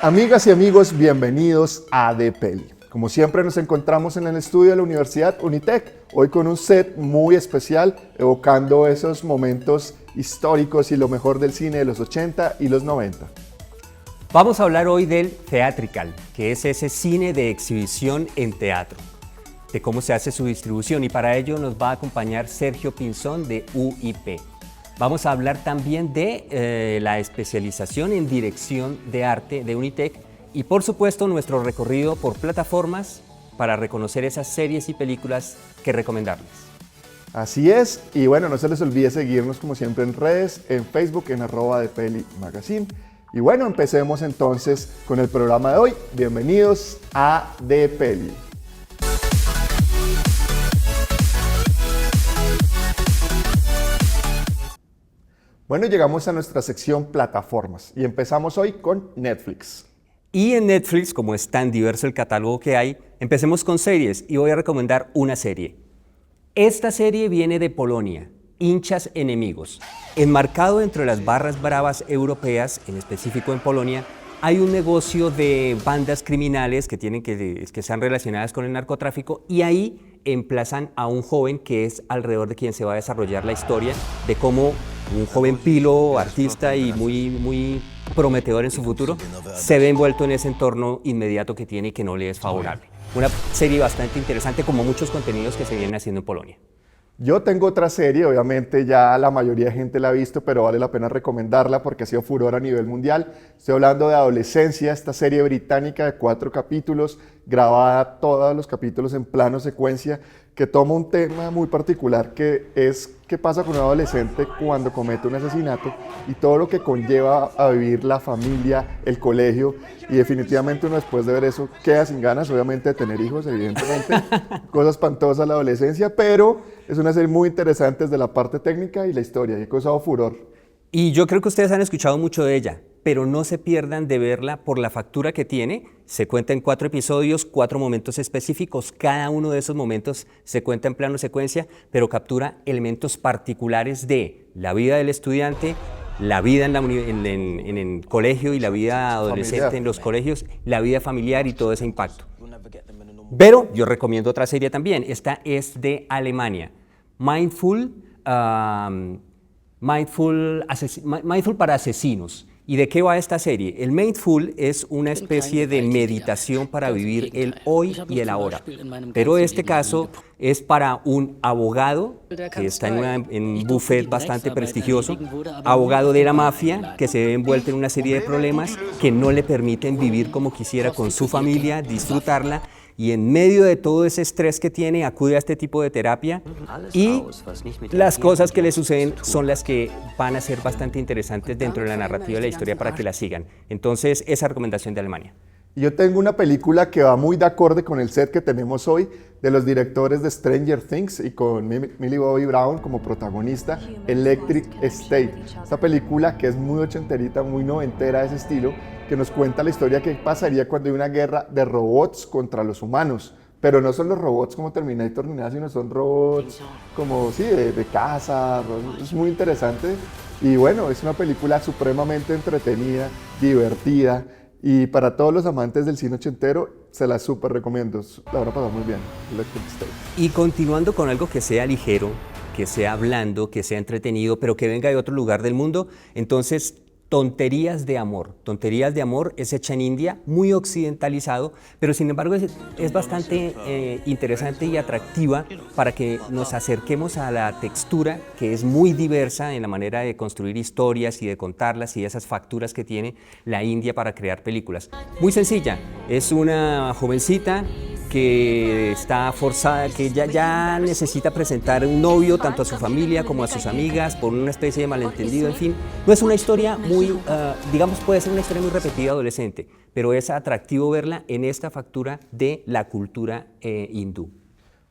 Amigas y amigos, bienvenidos a De Peli. Como siempre nos encontramos en el estudio de la Universidad Unitec, hoy con un set muy especial, evocando esos momentos históricos y lo mejor del cine de los 80 y los 90. Vamos a hablar hoy del theatrical, que es ese cine de exhibición en teatro, de cómo se hace su distribución, y para ello nos va a acompañar Sergio Pinzón de UIP. Vamos a hablar también de la especialización en dirección de arte de Unitec y por supuesto nuestro recorrido por plataformas para reconocer esas series y películas que recomendarles. Así es, y bueno, no se les olvide seguirnos como siempre en redes, en Facebook, en @DePeliMagazine. Y bueno, empecemos entonces con el programa de hoy. Bienvenidos a De Peli. Bueno, llegamos a nuestra sección plataformas y empezamos hoy con Netflix. Y en Netflix, como es tan diverso el catálogo que hay, empecemos con series y voy a recomendar una serie. Esta serie viene de Polonia, Hinchas Enemigos. Enmarcado entre las barras bravas europeas, en específico en Polonia, hay un negocio de bandas criminales que están relacionadas con el narcotráfico y ahí emplazan a un joven que es alrededor de quien se va a desarrollar la historia de cómo un joven pilo, artista y muy prometedor en su futuro, se ve envuelto en ese entorno inmediato que tiene y que no le es favorable. Una serie bastante interesante, como muchos contenidos que se vienen haciendo en Polonia. Yo tengo otra serie, obviamente ya la mayoría de gente la ha visto, pero vale la pena recomendarla porque ha sido furor a nivel mundial. Estoy hablando de Adolescencia, esta serie británica de 4 capítulos, grabada todos los capítulos en plano secuencia, que toma un tema muy particular que es qué pasa con un adolescente cuando comete un asesinato y todo lo que conlleva a vivir la familia, el colegio, y definitivamente uno después de ver eso queda sin ganas, obviamente, de tener hijos, evidentemente, cosa espantosa la adolescencia, pero es una serie muy interesante desde la parte técnica y la historia, y ha causado furor. Y yo creo que ustedes han escuchado mucho de ella, pero no se pierdan de verla por la factura que tiene. Se cuenta en 4 episodios, 4 momentos específicos. Cada uno de esos momentos se cuenta en plano secuencia, pero captura elementos particulares de la vida del estudiante, la vida en el colegio y la vida adolescente familiar en los colegios, la vida familiar y todo ese impacto. Pero yo recomiendo otra serie también. Esta es de Alemania, Mindful para asesinos. ¿Y de qué va esta serie? El Mindful es una especie de meditación para vivir el hoy y el ahora. Pero este caso es para un abogado que está en un buffet bastante prestigioso, abogado de la mafia, que se ve envuelto en una serie de problemas que no le permiten vivir como quisiera con su familia, disfrutarla. Y en medio de todo ese estrés que tiene, acude a este tipo de terapia y las cosas que le suceden son las que van a ser bastante interesantes dentro de la narrativa de la historia para que la sigan. Entonces, esa recomendación de Alemania. Yo tengo una película que va muy de acorde con el set que tenemos hoy, de los directores de Stranger Things y con Millie Bobby Brown como protagonista, Electric State. Esta película que es muy ochenterita, muy noventera de ese estilo, que nos cuenta la historia que pasaría cuando hay una guerra de robots contra los humanos. Pero no son los robots como Terminator ni nada, sino son robots como, sí, de casa. Es muy interesante. Y bueno, es una película supremamente entretenida, divertida. Y para todos los amantes del cine ochentero, se la súper recomiendo. La van a pasar muy bien, Electric State. Y continuando con algo que sea ligero, que sea blando, que sea entretenido, pero que venga de otro lugar del mundo, entonces Tonterías de Amor. Tonterías de Amor es hecha en India, muy occidentalizado, pero sin embargo es bastante interesante y atractiva para que nos acerquemos a la textura, que es muy diversa en la manera de construir historias y de contarlas y esas facturas que tiene la India para crear películas. Muy sencilla, es una jovencita que está forzada, que ya necesita presentar un novio tanto a su familia como a sus amigas por una especie de malentendido, en fin. No es una historia muy, digamos, puede ser una historia muy repetida adolescente, pero es atractivo verla en esta factura de la cultura hindú.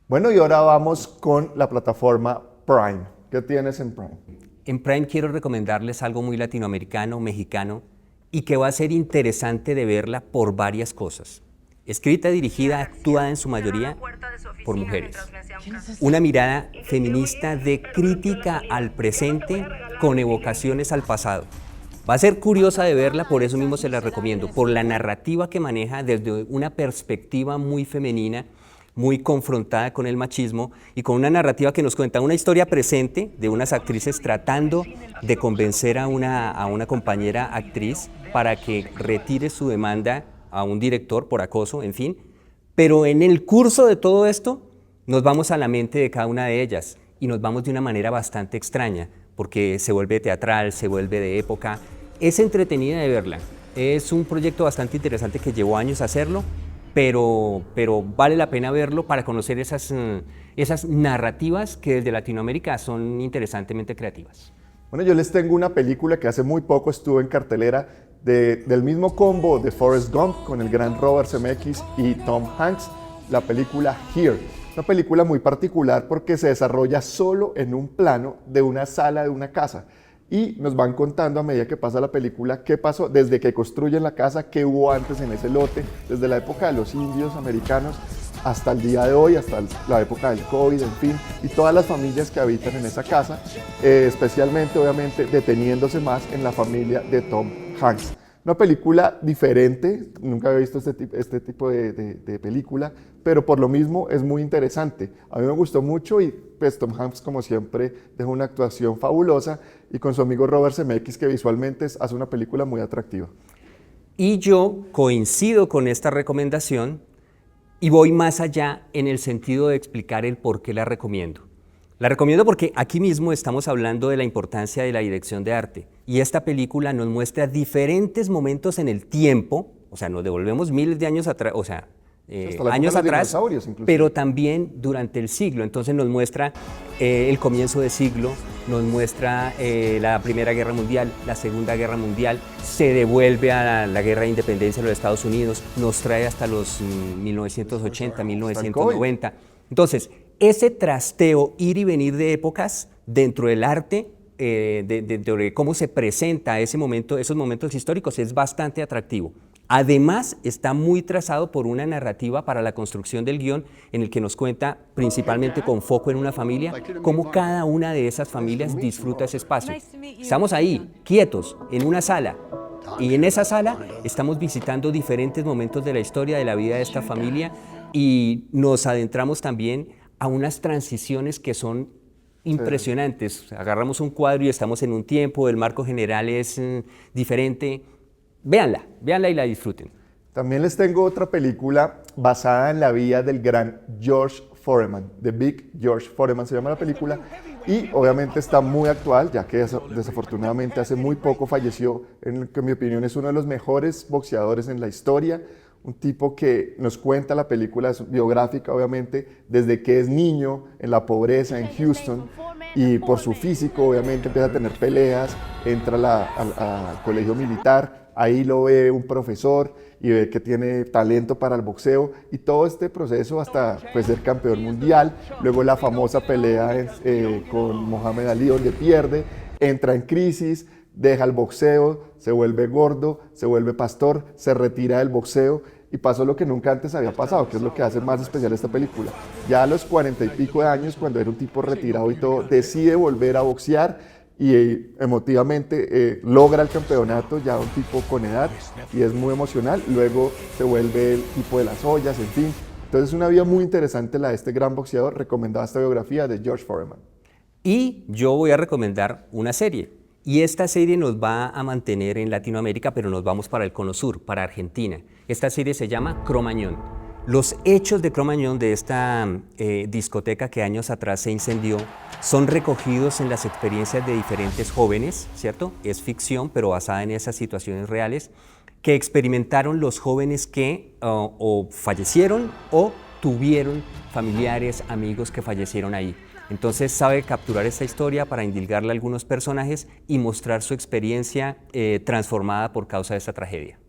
Bueno, y ahora vamos con la plataforma Prime. ¿Qué tienes en Prime? En Prime quiero recomendarles algo muy latinoamericano, mexicano, y que va a ser interesante de verla por varias cosas. Escrita, dirigida, actuada en su mayoría por mujeres. Una mirada feminista de crítica al presente con evocaciones al pasado. Va a ser curiosa de verla, por eso mismo se la recomiendo, por la narrativa que maneja desde una perspectiva muy femenina, muy confrontada con el machismo y con una narrativa que nos cuenta una historia presente de unas actrices tratando de convencer a una compañera actriz para que retire su demanda a un director por acoso, en fin. Pero en el curso de todo esto nos vamos a la mente de cada una de ellas y nos vamos de una manera bastante extraña, porque se vuelve teatral, se vuelve de época. Es entretenida de verla. Es un proyecto bastante interesante que llevó años hacerlo, pero vale la pena verlo para conocer esas narrativas que desde Latinoamérica son interesantemente creativas. Bueno, yo les tengo una película que hace muy poco estuvo en cartelera del mismo combo de Forrest Gump con el gran Robert Zemeckis y Tom Hanks, la película Here. Una película muy particular porque se desarrolla solo en un plano de una sala de una casa y nos van contando a medida que pasa la película qué pasó desde que construyen la casa, qué hubo antes en ese lote, desde la época de los indios americanos hasta el día de hoy, hasta la época del COVID, en fin, y todas las familias que habitan en esa casa, especialmente obviamente deteniéndose más en la familia de Tom Hanks. Una película diferente, nunca había visto este tipo de película, pero por lo mismo es muy interesante. A mí me gustó mucho y pues Tom Hanks, como siempre, dejó una actuación fabulosa y con su amigo Robert Zemeckis, que visualmente hace una película muy atractiva. Y yo coincido con esta recomendación y voy más allá en el sentido de explicar el por qué la recomiendo. La recomiendo porque aquí mismo estamos hablando de la importancia de la dirección de arte y esta película nos muestra diferentes momentos en el tiempo, o sea, nos devolvemos miles de años atrás, o sea, años atrás, pero también durante el siglo. Entonces nos muestra el comienzo del siglo, nos muestra la Primera Guerra Mundial, la Segunda Guerra Mundial, se devuelve a la Guerra de Independencia de los Estados Unidos, nos trae hasta los 1980, 1990. Entonces, ese trasteo, ir y venir de épocas dentro del arte, de cómo se presenta ese momento, esos momentos históricos, es bastante atractivo. Además, está muy trazado por una narrativa para la construcción del guión en el que nos cuenta, principalmente con foco en una familia, cómo cada una de esas familias disfruta ese espacio. Estamos ahí, quietos, en una sala, y en esa sala estamos visitando diferentes momentos de la historia de la vida de esta familia y nos adentramos también a unas transiciones que son impresionantes. Agarramos un cuadro y estamos en un tiempo, el marco general es diferente. Véanla y la disfruten. También les tengo otra película basada en la vida del gran George Foreman, The Big George Foreman se llama la película, y obviamente está muy actual, ya que desafortunadamente hace muy poco falleció, en que en mi opinión es uno de los mejores boxeadores en la historia, un tipo que nos cuenta la película biográfica, obviamente, desde que es niño, en la pobreza, en Houston, y por su físico, obviamente, empieza a tener peleas, entra al colegio militar, ahí lo ve un profesor y ve que tiene talento para el boxeo y todo este proceso hasta pues, ser campeón mundial, luego la famosa pelea con Mohamed Ali donde pierde, entra en crisis, deja el boxeo, se vuelve gordo, se vuelve pastor, se retira del boxeo y pasó lo que nunca antes había pasado, que es lo que hace más especial esta película. Ya a los 40 y pico de años, cuando era un tipo retirado y todo, decide volver a boxear y emotivamente logra el campeonato, ya un tipo con edad, y es muy emocional. Luego se vuelve el tipo de las ollas, en fin. Entonces es una vida muy interesante la de este gran boxeador. Recomendada esta biografía de George Foreman. Y yo voy a recomendar una serie. Y esta serie nos va a mantener en Latinoamérica, pero nos vamos para el Cono Sur, para Argentina. Esta serie se llama Cromañón. Los hechos de Cromañón, de esta discoteca que años atrás se incendió, son recogidos en las experiencias de diferentes jóvenes, ¿cierto? Es ficción, pero basada en esas situaciones reales, que experimentaron los jóvenes que o fallecieron o tuvieron familiares, amigos que fallecieron ahí. Entonces sabe capturar esta historia para indilgarle a algunos personajes y mostrar su experiencia transformada por causa de esta tragedia.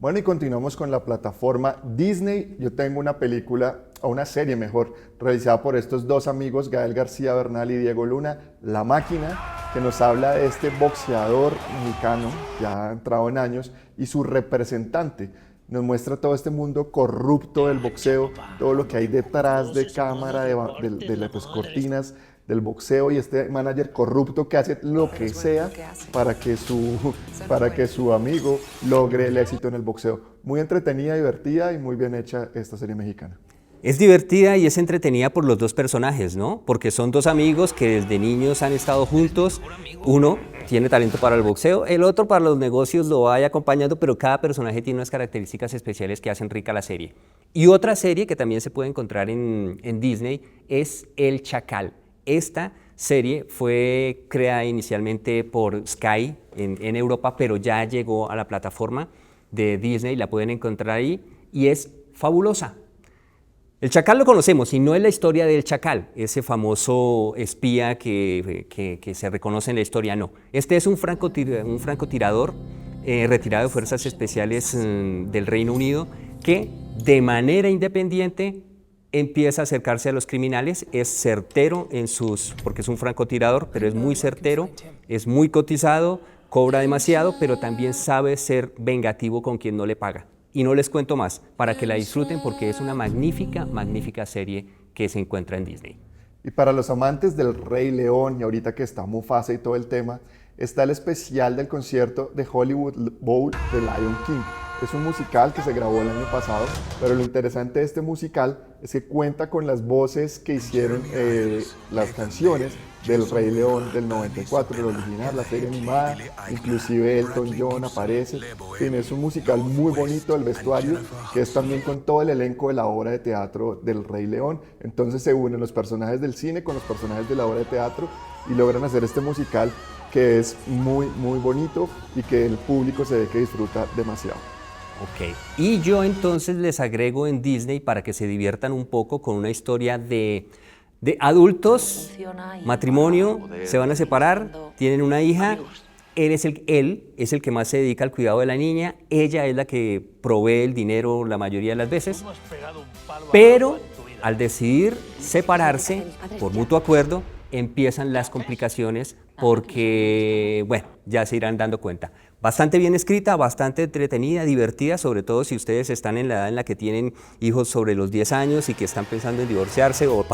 Bueno, y continuamos con la plataforma Disney. Yo tengo una película, o una serie mejor, realizada por estos dos amigos, Gael García Bernal y Diego Luna, La Máquina, que nos habla de este boxeador mexicano, ya entrado en años, y su representante. Nos muestra todo este mundo corrupto del boxeo, todo lo que hay detrás de cámara, de las cortinas, del boxeo y este manager corrupto que hace lo que sea para que su amigo logre el éxito en el boxeo. Muy entretenida, divertida y muy bien hecha esta serie mexicana. Es divertida y es entretenida por los dos personajes, ¿no? Porque son dos amigos que desde niños han estado juntos. Uno tiene talento para el boxeo, el otro para los negocios lo va acompañando, pero cada personaje tiene unas características especiales que hacen rica la serie. Y otra serie que también se puede encontrar en Disney es El Chacal. Esta serie fue creada inicialmente por Sky en Europa, pero ya llegó a la plataforma de Disney, la pueden encontrar ahí y es fabulosa. El Chacal lo conocemos y no es la historia del Chacal, ese famoso espía que se reconoce en la historia, no. Este es un francotirador retirado de Fuerzas Especiales del Reino Unido que de manera independiente empieza a acercarse a los criminales, es certero porque es un francotirador, pero es muy certero, es muy cotizado, cobra demasiado, pero también sabe ser vengativo con quien no le paga. Y no les cuento más, para que la disfruten porque es una magnífica, magnífica serie que se encuentra en Disney. Y para los amantes del Rey León, y ahorita que está Mufasa y todo el tema, está el especial del concierto de Hollywood Bowl de Lion King. Es un musical que se grabó el año pasado, pero lo interesante de este musical es que cuenta con las voces que hicieron las canciones del Rey León del 94, el original, la serie animada, inclusive Elton John aparece. En fin, es un musical muy bonito, el vestuario, que es también con todo el elenco de la obra de teatro del Rey León. Entonces se unen los personajes del cine con los personajes de la obra de teatro y logran hacer este musical que es muy, muy bonito y que el público se ve que disfruta demasiado. Ok, y yo entonces les agrego en Disney para que se diviertan un poco con una historia de adultos, matrimonio, se van a separar, tienen una hija, él es el que más se dedica al cuidado de la niña, ella es la que provee el dinero la mayoría de las veces, pero al decidir separarse por mutuo acuerdo, empiezan las complicaciones porque, bueno, ya se irán dando cuenta. Bastante bien escrita, bastante entretenida, divertida, sobre todo si ustedes están en la edad en la que tienen hijos sobre los 10 años y que están pensando en divorciarse, o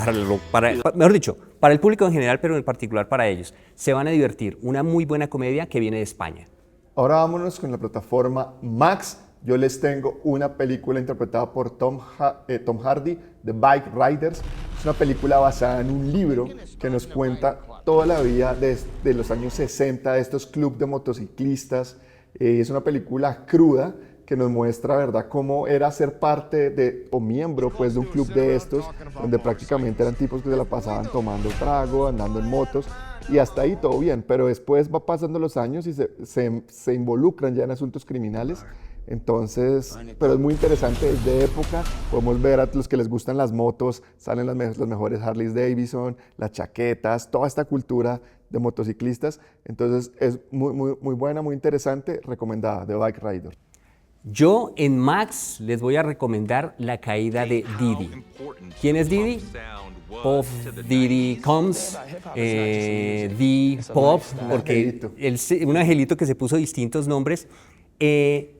mejor dicho, para el público en general, pero en particular para ellos. Se van a divertir, una muy buena comedia que viene de España. Ahora vámonos con la plataforma Max. Yo les tengo una película interpretada por Tom Hardy, The Bike Riders. Es una película basada en un libro que nos cuenta toda la vida de los años 60 de estos clubes de motociclistas. Es una película cruda que nos muestra, ¿verdad?, cómo era ser parte o miembro pues, de un club de estos, donde prácticamente eran tipos que se la pasaban tomando trago, andando en motos, y hasta ahí todo bien, pero después va pasando los años y se involucran ya en asuntos criminales. Entonces, pero es muy interesante, es de época, podemos ver a los que les gustan las motos, salen los mejores Harley Davidson, las chaquetas, toda esta cultura de motociclistas, entonces es muy, muy, muy buena, muy interesante, recomendada, The Bike Rider. Yo en Max les voy a recomendar La caída de Diddy. ¿Quién es Diddy? Puff Diddy Combs, D-Pop, porque un angelito que se puso distintos nombres.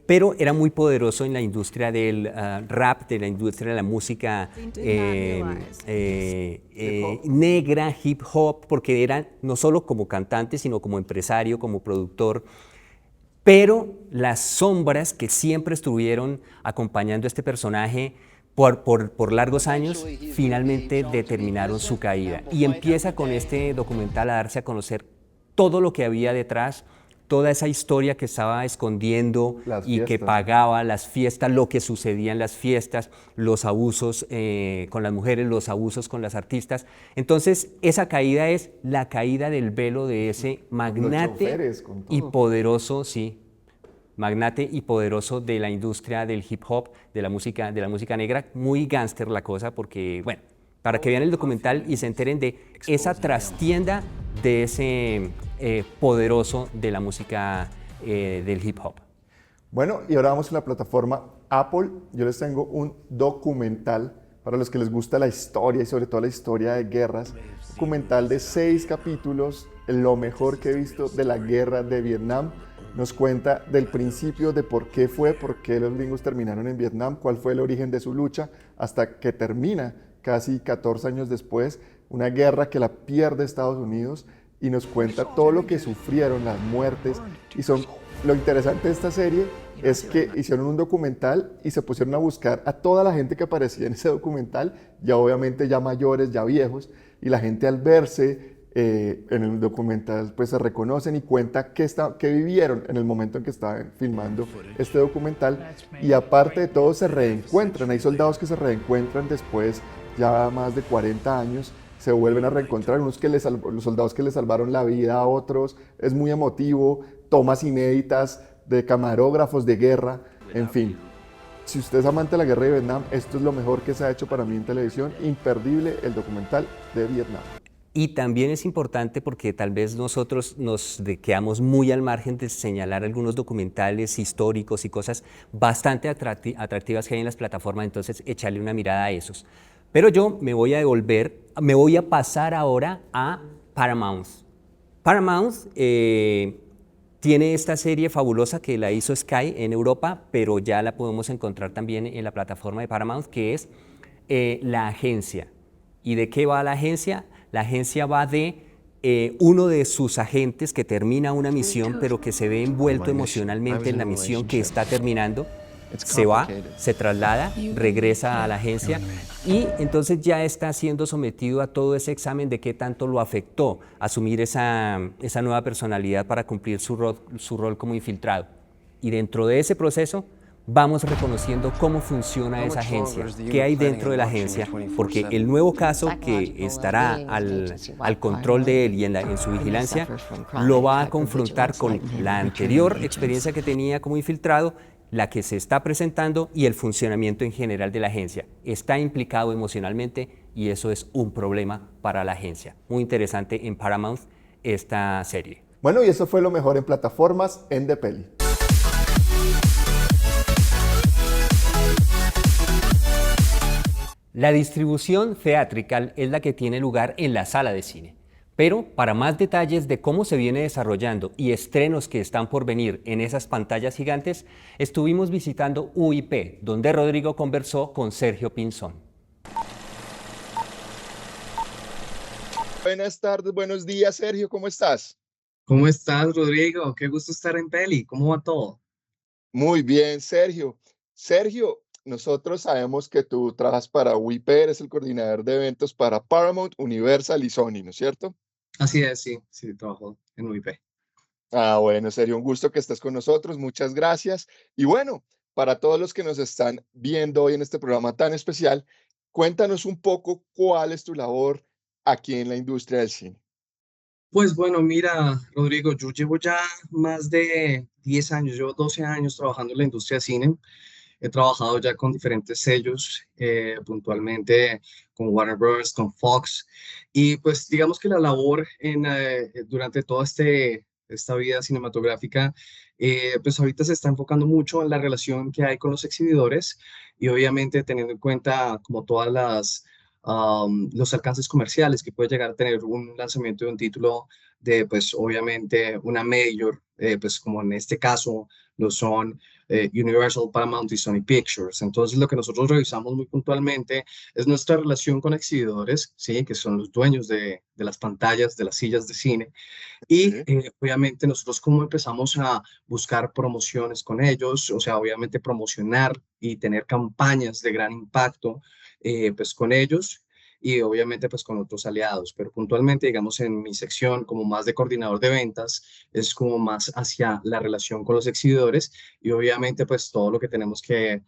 Pero era muy poderoso en la industria del rap, de la industria de la música negra, hip hop, porque era no solo como cantante, sino como empresario, como productor. Pero las sombras que siempre estuvieron acompañando a este personaje por largos años, finalmente determinaron su caída. Y empieza con este documental a darse a conocer todo lo que había detrás, toda esa historia que estaba escondiendo y que pagaba las fiestas, lo que sucedía en las fiestas, los abusos con las mujeres, los abusos con las artistas. Entonces, esa caída es la caída del velo de ese magnate y poderoso, sí, magnate y poderoso de la industria del hip hop, de la música negra. Muy gángster la cosa porque, bueno, para que vean el documental y se enteren de esa trastienda de ese poderoso de la música del hip hop. Bueno, y ahora vamos a la plataforma Apple. Yo les tengo un documental para los que les gusta la historia y sobre todo la historia de guerras. Un documental de 6 capítulos, lo mejor que he visto de la guerra de Vietnam. Nos cuenta del principio de por qué los gringos terminaron en Vietnam, cuál fue el origen de su lucha, hasta que termina casi 14 años después, una guerra que la pierde Estados Unidos y nos cuenta todo lo que sufrieron, las muertes, y lo interesante de esta serie es que hicieron un documental y se pusieron a buscar a toda la gente que aparecía en ese documental, ya obviamente ya mayores, ya viejos, y la gente al verse en el documental pues se reconocen y cuenta qué vivieron en el momento en que estaban filmando este documental, y aparte de todo se reencuentran, hay soldados que se reencuentran después ya más de 40 años, se vuelven a reencontrar, los soldados que le salvaron la vida a otros, es muy emotivo, tomas inéditas de camarógrafos de guerra, en fin. Si usted es amante de la guerra de Vietnam, esto es lo mejor que se ha hecho para mí en televisión, imperdible el documental de Vietnam. Y también es importante porque tal vez nosotros quedamos muy al margen de señalar algunos documentales históricos y cosas bastante atractivas que hay en las plataformas, entonces echarle una mirada a esos. Pero yo me voy a pasar ahora a Paramount. Paramount tiene esta serie fabulosa que la hizo Sky en Europa, pero ya la podemos encontrar también en la plataforma de Paramount, que es La Agencia. ¿Y de qué va la agencia? La agencia va de uno de sus agentes que termina una misión, pero que se ve envuelto emocionalmente en la misión que está terminando. Se va, se traslada, regresa a la agencia y entonces ya está siendo sometido a todo ese examen de qué tanto lo afectó asumir esa nueva personalidad para cumplir su rol como infiltrado. Y dentro de ese proceso vamos reconociendo cómo funciona esa agencia, qué hay dentro de la agencia, porque el nuevo caso que estará al control de él y en su vigilancia lo va a confrontar con la anterior experiencia que tenía como infiltrado, la que se está presentando y el funcionamiento en general de la agencia. Está implicado emocionalmente y eso es un problema para la agencia. Muy interesante en Paramount esta serie. Bueno, y eso fue lo mejor en plataformas en The Peli. La distribución theatrical es la que tiene lugar en la sala de cine. Pero para más detalles de cómo se viene desarrollando y estrenos que están por venir en esas pantallas gigantes, estuvimos visitando UIP, donde Rodrigo conversó con Sergio Pinzón. Buenas tardes, buenos días, Sergio, ¿cómo estás? ¿Cómo estás, Rodrigo? Qué gusto estar en Peli. ¿Cómo va todo? Muy bien, Sergio. Sergio, nosotros sabemos que tú trabajas para UIP, eres el coordinador de eventos para Paramount, Universal y Sony, ¿no es cierto? Así es, sí, trabajo en UIP. Ah, bueno, Sergio, un gusto que estés con nosotros, muchas gracias. Y bueno, para todos los que nos están viendo hoy en este programa tan especial, cuéntanos un poco cuál es tu labor aquí en la industria del cine. Pues bueno, mira, Rodrigo, yo llevo ya más de 10 años, llevo 12 años trabajando en la industria del cine. He trabajado ya con diferentes sellos, puntualmente con Warner Bros., con Fox, y pues digamos que la labor durante toda esta vida cinematográfica, pues ahorita se está enfocando mucho en la relación que hay con los exhibidores y obviamente teniendo en cuenta como todas los alcances comerciales que puede llegar a tener un lanzamiento de un título de, pues obviamente una major, pues como en este caso lo son Universal, Paramount y Sony Pictures. Entonces, lo que nosotros revisamos muy puntualmente es nuestra relación con exhibidores, ¿sí? Que son los dueños de las pantallas, de las sillas de cine. Y Sí. obviamente nosotros cómo empezamos a buscar promociones con ellos, o sea, obviamente promocionar y tener campañas de gran impacto, pues con ellos. Y obviamente pues con otros aliados, pero puntualmente, digamos, en mi sección como más de coordinador de ventas, es como más hacia la relación con los exhibidores y obviamente pues todo lo que tenemos que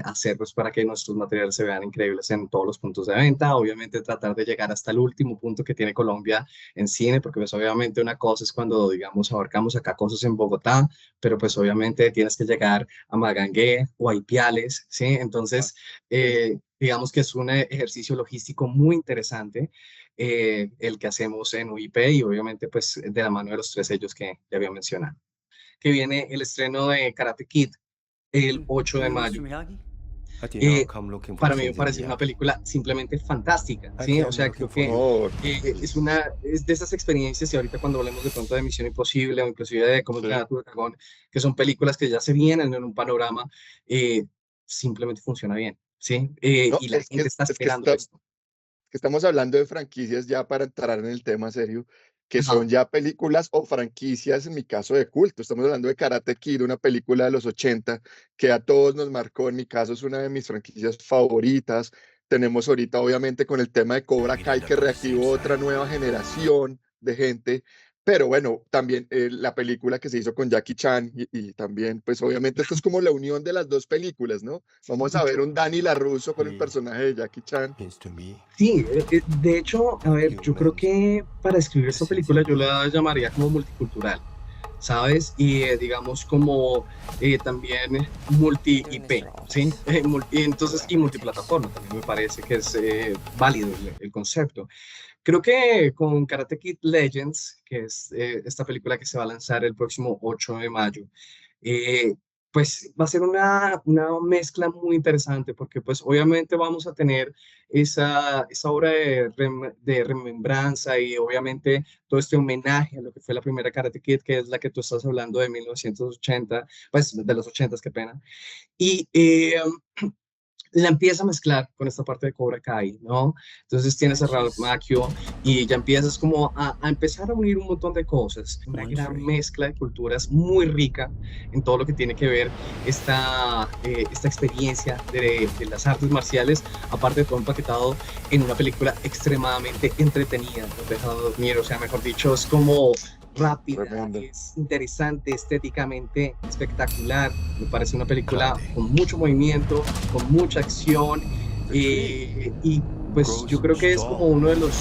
hacer pues para que nuestros materiales se vean increíbles en todos los puntos de venta, obviamente tratar de llegar hasta el último punto que tiene Colombia en cine, porque pues obviamente una cosa es cuando digamos abarcamos acá cosas en Bogotá, pero pues obviamente tienes que llegar a Magangué o a Ipiales, ¿sí? Ah, Entonces, sí. digamos que es un ejercicio logístico muy interesante el que hacemos en UIP y obviamente pues de la mano de los tres sellos que ya había mencionado. Que viene el estreno de Karate Kid el 8 de mayo. Eh, para mí me parece una película simplemente fantástica, ¿sí? O sea, creo que Oh, es de esas experiencias, y ahorita cuando hablemos de pronto de Misión Imposible o inclusive de Cómo entrenar sí. a tu dragón, que son películas que ya se vienen en un panorama, simplemente funciona bien, ¿sí? No, Y la gente está es que esperando esto. que estamos hablando de franquicias ya para entrar en el tema serio, que Ajá. son ya películas o franquicias, en mi caso, de culto. Estamos hablando de Karate Kid, una película de los 80 que a todos nos marcó. En mi caso es una de mis franquicias favoritas. Tenemos ahorita, obviamente, con el tema de Cobra Kai, que reactivó otra nueva generación de gente. Pero bueno, también la película que se hizo con Jackie Chan y también, pues obviamente esto es como la unión de las dos películas, ¿no? Vamos a ver un Danny LaRusso con el personaje de Jackie Chan. Sí, de hecho, a ver, yo creo que para escribir esta película yo la llamaría como multicultural, ¿sabes? Y digamos como también multi-IP, ¿sí? Entonces, y multiplataforma, también me parece que es válido el concepto. Creo que con Karate Kid Legends, que es esta película que se va a lanzar el próximo 8 de mayo, eh, pues va a ser una mezcla muy interesante porque pues obviamente vamos a tener esa obra de remembranza y obviamente todo este homenaje a lo que fue la primera Karate Kid, que es la que tú estás hablando de 1980, pues de los 80, qué pena. Y la empieza a mezclar con esta parte de Cobra Kai, ¿no? Entonces tienes a Ralph Macchio y ya empiezas como a empezar a unir un montón de cosas, una gran mezcla de culturas muy rica en todo lo que tiene que ver esta experiencia de las artes marciales, aparte de todo empaquetado en una película extremadamente entretenida, no te deja dormir, o sea, mejor dicho, es como rápida, Tremendo. es interesante, estéticamente espectacular. Me parece una película con mucho movimiento, con mucha acción y pues yo creo que es como uno de los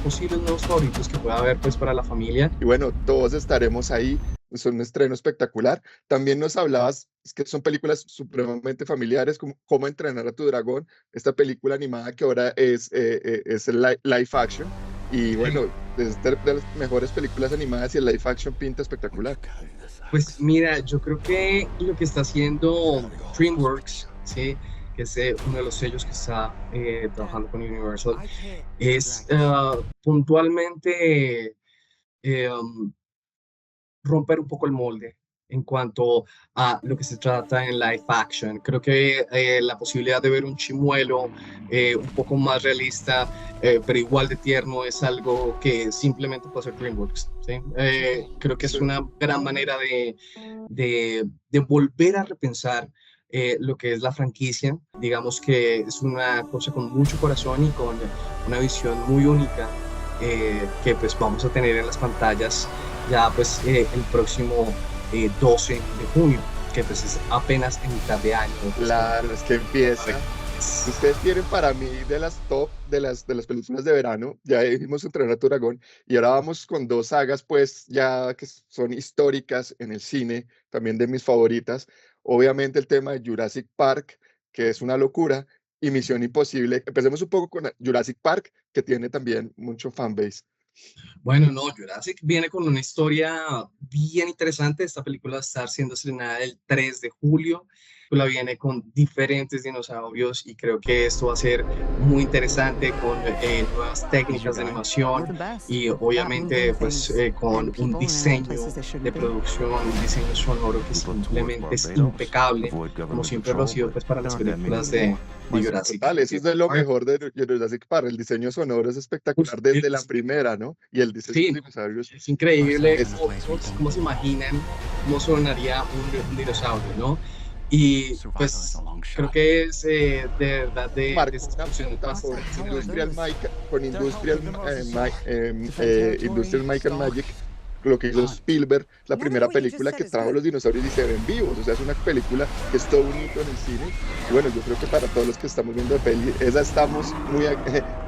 posibles nuevos favoritos que pueda haber pues para la familia. Y bueno, todos estaremos ahí. Es un estreno espectacular. También nos hablabas, es que son películas supremamente familiares, como Cómo entrenar a tu dragón, esta película animada que ahora es el live action. Y bueno, es de las mejores películas animadas y el live action pinta espectacular. Pues mira, yo creo que lo que está haciendo DreamWorks, ¿sí? Que es uno de los sellos que está trabajando con Universal, es puntualmente um, romper un poco el molde en cuanto a lo que se trata en live action. Creo que la posibilidad de ver un chimuelo un poco más realista, pero igual de tierno, es algo que simplemente puede hacer DreamWorks, ¿sí? Creo que es Sí. una gran manera de volver a repensar lo que es la franquicia. Digamos que es una cosa con mucho corazón y con una visión muy única que pues vamos a tener en las pantallas ya pues el próximo 12 de junio, que pues es apenas en mitad de año. Claro, es que empieza. Ustedes tienen para mí de las top de las películas de verano, ya vimos Entrenar a tu dragón, y ahora vamos con dos sagas, pues ya que son históricas en el cine, también de mis favoritas. Obviamente el tema de Jurassic Park, que es una locura, y Misión Imposible. Empecemos un poco con Jurassic Park, que tiene también mucho fanbase. Bueno, no, Jurassic viene con una historia bien interesante. Esta película va a estar siendo estrenada el 3 de julio. La viene con diferentes dinosaurios y creo que esto va a ser muy interesante con nuevas técnicas de animación y obviamente pues con un diseño de producción, un diseño sonoro que simplemente es impecable, como siempre lo ha sido pues para las películas de Jurassic. Total, eso es de lo Park. mejor de Jurassic Park. El diseño sonoro es espectacular desde la primera, ¿no? Y el diseño Sí, de dinosaurios es increíble es cómo se imaginan cómo sonaría un dinosaurio, ¿no? Y pues creo que es de verdad de marcó una situaciones pauta bastante con Industrial Might and Magic, lo que hizo Spielberg, la primera película que trajo los dinosaurios y se ven vivos. O sea, es una película que es todo un hito en el cine. Y bueno, yo creo que para todos los que estamos viendo la peli, esa estamos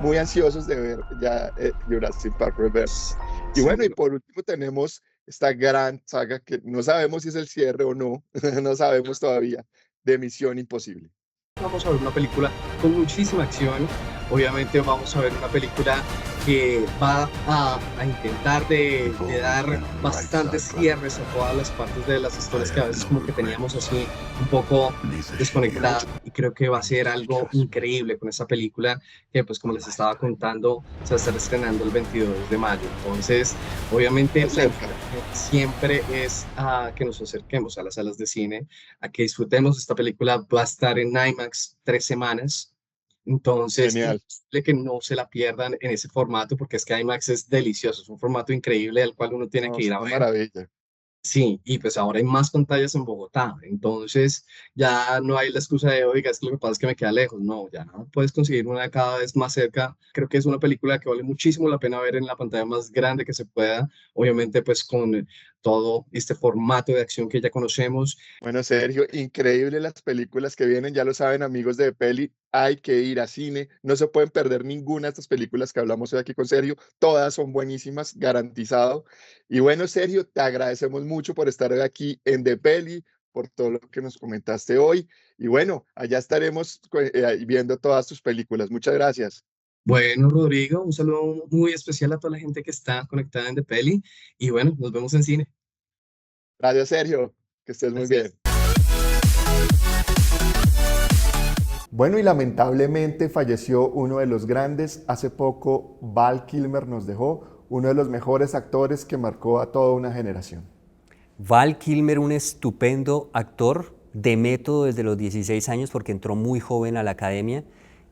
muy ansiosos de ver ya Jurassic Park Reverse. Y bueno, y por último tenemos esta gran saga que no sabemos si es el cierre o no, no sabemos todavía, de Misión Imposible. Vamos a ver una película con muchísima acción. Obviamente vamos a ver una película que va a intentar de dar bastantes cierres a todas las partes de las historias que a veces como que teníamos así un poco desconectadas, y creo que va a ser algo increíble con esta película que pues como les estaba contando se va a estar estrenando el 22 de mayo. Entonces obviamente la invitación siempre es a que nos acerquemos a las salas de cine, a que disfrutemos esta película. Va a estar en IMAX 3 semanas. Entonces, Genial. imposible que no se la pierdan en ese formato, porque es que IMAX es delicioso, es un formato increíble al cual uno tiene No, que es ir a una ver. maravilla. Sí, y pues ahora hay más pantallas en Bogotá, entonces ya no hay la excusa de, oiga, es que lo que pasa es que me queda lejos. No, ya puedes conseguir una cada vez más cerca. Creo que es una película que vale muchísimo la pena ver en la pantalla más grande que se pueda, obviamente pues con todo este formato de acción que ya conocemos. Bueno, Sergio, increíble las películas que vienen, ya lo saben amigos de Peli, hay que ir a cine, no se pueden perder ninguna de estas películas que hablamos hoy aquí con Sergio, todas son buenísimas, garantizado. Y bueno, Sergio, te agradecemos mucho por estar hoy aquí en The Peli, por todo lo que nos comentaste hoy. Y bueno, allá estaremos viendo todas tus películas. Muchas gracias. Bueno, Rodrigo, un saludo muy especial a toda la gente que está conectada en The Peli y bueno, nos vemos en cine. Gracias, Sergio, que estés muy bien. Gracias. Bueno, y lamentablemente falleció uno de los grandes. Hace poco Val Kilmer nos dejó, uno de los mejores actores que marcó a toda una generación. Val Kilmer, un estupendo actor de método desde los 16 años porque entró muy joven a la academia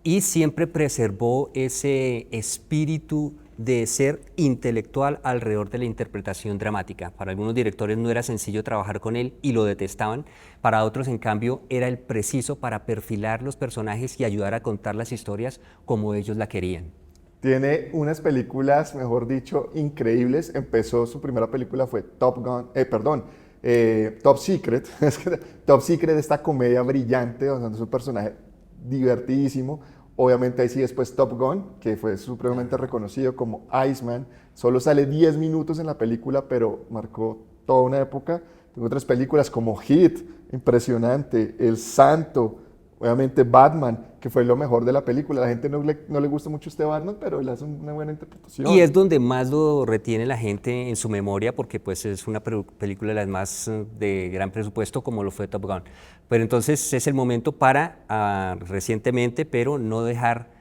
y siempre preservó ese espíritu de ser intelectual alrededor de la interpretación dramática. Para algunos directores no era sencillo trabajar con él y lo detestaban, para otros en cambio era el preciso para perfilar los personajes y ayudar a contar las historias como ellos la querían. Tiene unas películas, mejor dicho, increíbles. Empezó, su primera película fue Top Secret. Es que Top Secret, esta comedia brillante, donde es un personaje divertidísimo. Obviamente ahí sí después Top Gun, que fue supremamente reconocido como Iceman. Solo sale 10 minutos en la película, pero marcó toda una época. Tengo otras películas como Hit, impresionante, El Santo, obviamente Batman, que fue lo mejor de la película. A la gente no le gusta mucho este Batman, pero él hace una buena Y interpretación. es donde más lo retiene la gente en su memoria porque pues es una película de las más de gran presupuesto como lo fue Top Gun. Pero entonces es el momento para recientemente, pero no dejar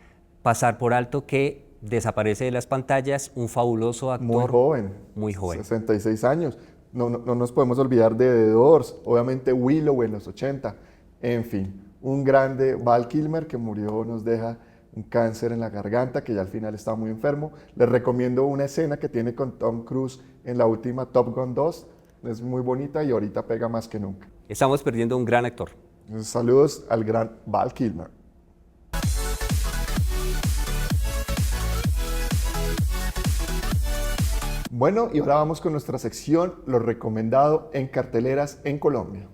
pasar por alto que desaparece de las pantallas un fabuloso Muy actor joven, muy joven. 66 años. No nos podemos olvidar de The Doors, obviamente Willow en los 80. En fin, un grande Val Kilmer que murió, nos deja un cáncer en la garganta, que ya al final estaba muy enfermo. Les recomiendo una escena que tiene con Tom Cruise en la última Top Gun 2. Es muy bonita y ahorita pega más que nunca. Estamos perdiendo un gran actor. Saludos al gran Val Kilmer. Bueno, y ahora vamos con nuestra sección, lo recomendado en carteleras en Colombia.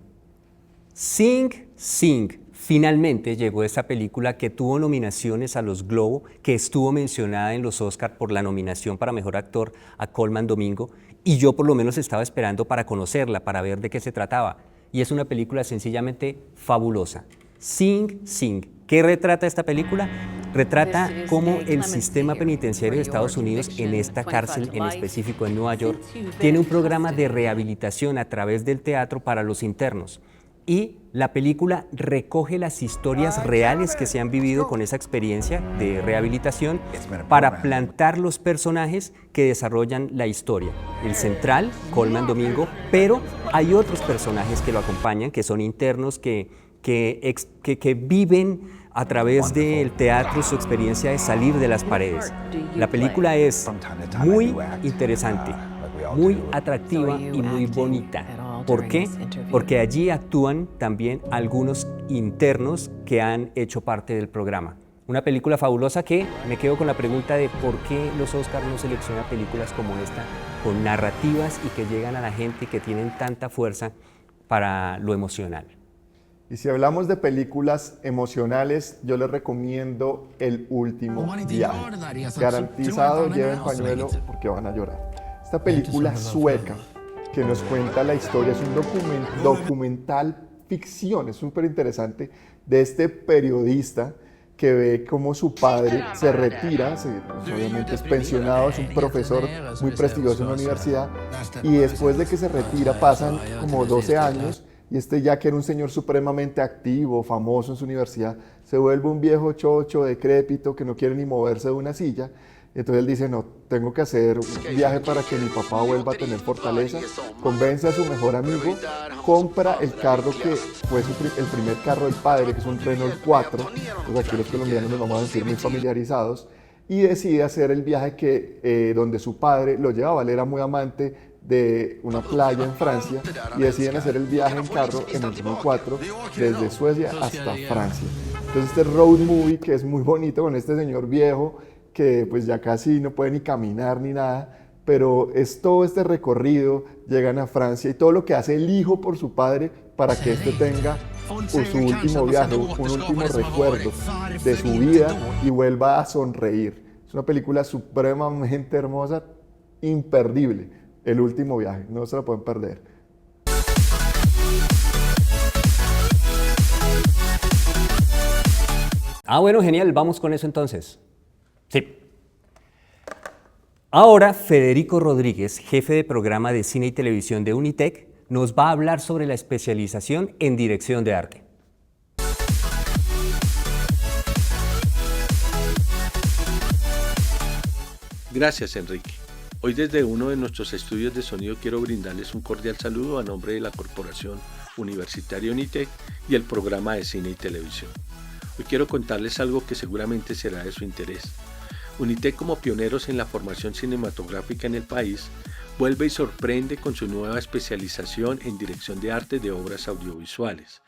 Sing Sing. Finalmente llegó esta película que tuvo nominaciones a los Globo, que estuvo mencionada en los Oscar por la nominación para Mejor Actor a Colman Domingo, y yo por lo menos estaba esperando para conocerla, para ver de qué se trataba. Y es una película sencillamente fabulosa. Sing Sing. ¿Qué retrata esta película? Retrata cómo el sistema penitenciario de Estados Unidos, en esta cárcel en específico en Nueva York, tiene un programa de rehabilitación a través del teatro para los internos. Y la película recoge las historias reales que se han vivido con esa experiencia de rehabilitación para plantar los personajes que desarrollan la historia. El central, Colman Domingo, pero hay otros personajes que lo acompañan, que son internos, que viven a través del teatro su experiencia de salir de las paredes. La película es muy interesante, muy atractiva y muy bonita. ¿Por qué? Porque allí actúan también algunos internos que han hecho parte del programa. Una película fabulosa que me quedo con la pregunta de por qué los Oscars no seleccionan películas como esta, con narrativas y que llegan a la gente y que tienen tanta fuerza para lo emocional. Y si hablamos de películas emocionales, yo les recomiendo El último viaje. Garantizado, lleven pañuelo porque van a llorar. Esta película sueca que nos cuenta la historia, es un documental ficción, es súper interesante, de este periodista que ve cómo su padre se retira, pues, obviamente es pensionado, es un profesor muy prestigioso en la universidad, y después de que se retira pasan como 12 años, y este ya que era un señor supremamente activo, famoso en su universidad, se vuelve un viejo chocho, decrépito, que no quiere ni moverse de una silla. Y entonces él dice, no, tengo que hacer un viaje para que mi papá vuelva a tener fortaleza. Convence a su mejor amigo, compra el carro que fue el primer carro del padre, que es un Renault 4, pues aquí los colombianos nos vamos a sentir muy familiarizados, y decide hacer el viaje donde su padre lo llevaba. Él era muy amante de una playa en Francia y deciden hacer el viaje en carro en el 2004 desde Suecia hasta Francia. Entonces este road movie que es muy bonito con este señor viejo que pues ya casi no puede ni caminar ni nada, pero es todo este recorrido, llegan a Francia y todo lo que hace el hijo por su padre para que este tenga su último viaje, un último recuerdo de su vida y vuelva a sonreír. Es una película supremamente hermosa, imperdible. El último viaje, no se lo pueden perder. Bueno, genial, vamos con eso entonces. Sí. Ahora Federico Rodríguez, jefe de programa de cine y televisión de Unitec, nos va a hablar sobre la especialización en dirección de arte. Gracias, Enrique. Hoy desde uno de nuestros estudios de sonido quiero brindarles un cordial saludo a nombre de la Corporación Universitaria Unitec y el programa de cine y televisión. Hoy quiero contarles algo que seguramente será de su interés. Unitec, como pioneros en la formación cinematográfica en el país, vuelve y sorprende con su nueva especialización en dirección de arte de obras audiovisuales,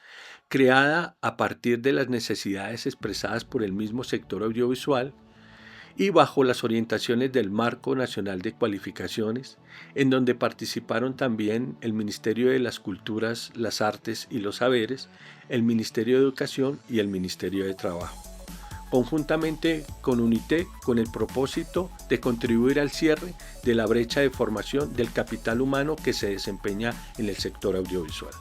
creada a partir de las necesidades expresadas por el mismo sector audiovisual y bajo las orientaciones del Marco Nacional de Cualificaciones, en donde participaron también el Ministerio de las Culturas, las Artes y los Saberes, el Ministerio de Educación y el Ministerio de Trabajo, conjuntamente con Unitec, con el propósito de contribuir al cierre de la brecha de formación del capital humano que se desempeña en el sector audiovisual.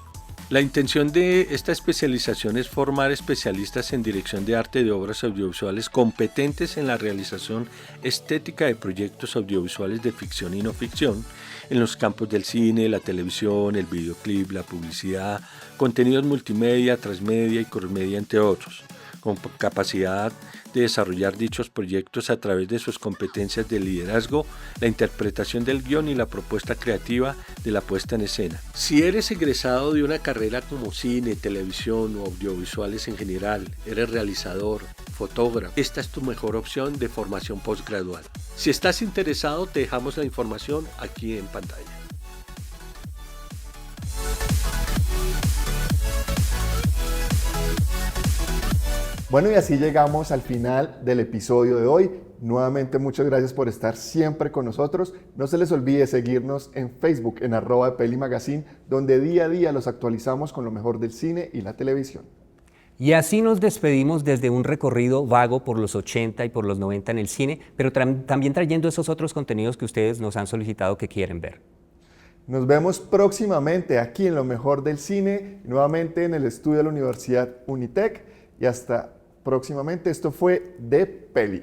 La intención de esta especialización es formar especialistas en dirección de arte de obras audiovisuales competentes en la realización estética de proyectos audiovisuales de ficción y no ficción en los campos del cine, la televisión, el videoclip, la publicidad, contenidos multimedia, transmedia y crossmedia, entre otros, con capacidad de desarrollar dichos proyectos a través de sus competencias de liderazgo, la interpretación del guión y la propuesta creativa de la puesta en escena. Si eres egresado de una carrera como cine, televisión o audiovisuales en general, eres realizador, fotógrafo, esta es tu mejor opción de formación postgradual. Si estás interesado, te dejamos la información aquí en pantalla. Bueno, y así llegamos al final del episodio de hoy. Nuevamente, muchas gracias por estar siempre con nosotros. No se les olvide seguirnos en Facebook, en @pelimagazine, donde día a día los actualizamos con lo mejor del cine y la televisión. Y así nos despedimos desde un recorrido vago por los 80 y por los 90 en el cine, pero también trayendo esos otros contenidos que ustedes nos han solicitado que quieren ver. Nos vemos próximamente aquí en lo mejor del cine, nuevamente en el estudio de la Universidad Unitec, y hasta próximamente. Esto fue De Peli.